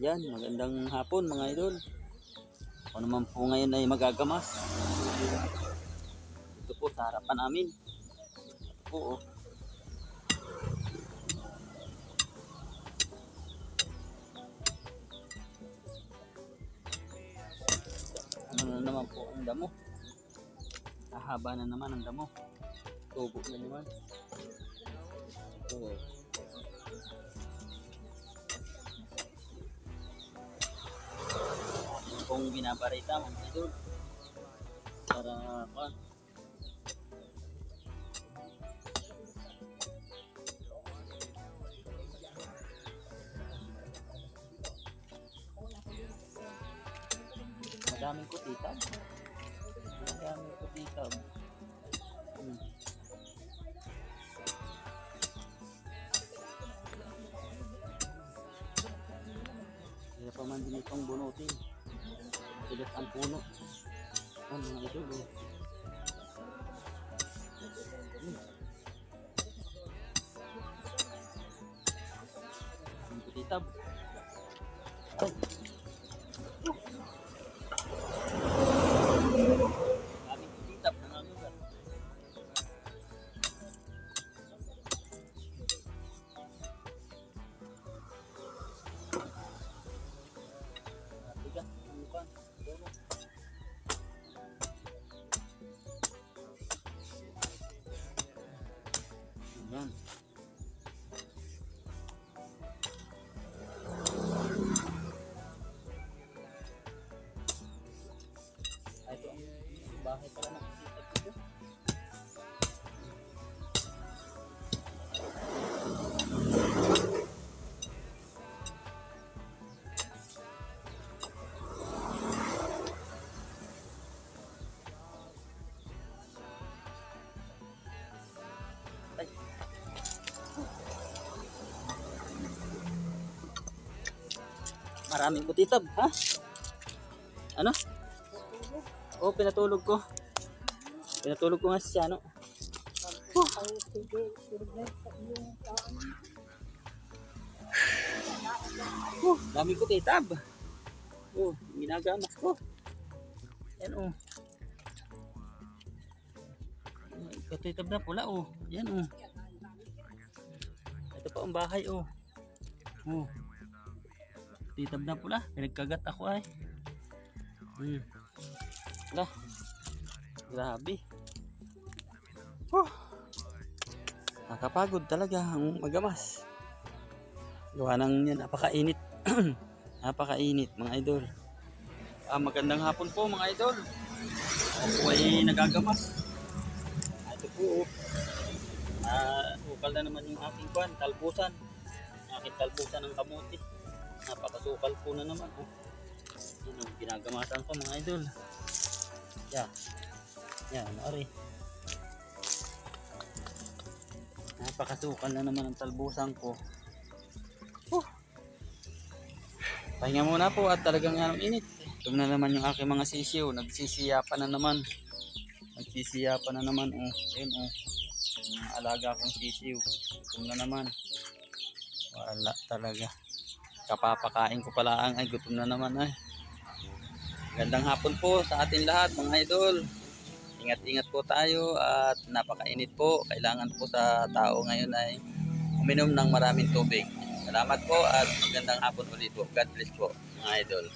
Yan, magandang hapon mga idol. Ako naman po ngayon ay magagamas. Ito po sa harapan namin. Ito po oh. Ano na naman po ang damo. Hahaba na naman ang damo. Tubo na naman. Ito oh. Kung binabarita mga idol para madaming kutitan. Madaming kutitan. Kaya pa man din itong bunutin. Tigas ang puno. Ano mga idol oh. Ang kutitab. Ay. Daming kutitab na nagugat. Tigas ang mukha. Ayan. Ito ang bahay pala ng kutitab dito. Ay. Maraming kutitab, ha? Ano? Oh, pinatulog ko. Pinatulog ko nga si ano. Daming kutitab. Oh, ginagamas ko. Yan oh. Kutitab na pula oh. Yan oh. Ito pa ang bahay oh. Oh. Kutitab na pula. Pinagkagat ako ay. Wala. Grabe. Nakapagod talaga ang magamas. Gawa nang yan, napakainit. Napakainit mga idol. Magandang hapon po mga idol. Ako ay nagagamas. Ito po. Sukal na naman yung aking kwan, talbusan. Aking talbusan ng kamuti. Napakasukal po na naman. Yan ang ginagamasan ko mga idol. Yan. Yan, ari. Napakasukal na naman ang talbusan ko. Pahinga muna po at talagang anong init. Ito na naman yung aking mga sisiyo. Nagsisiyapan na naman. Nagsisiyapan na naman. Oh. Ayun oh. Yung alaga kong sisiyo. Ito na naman. Wala talaga. Kapapakain ko pala ang ay gutom na naman ay. Gandang hapon po sa atin lahat mga idol. Ingat-ingat po tayo at napakainit po. Kailangan po sa tao ngayon ay uminom ng maraming tubig. Salamat po at magandang hapon ulit po. God bless po mga idol.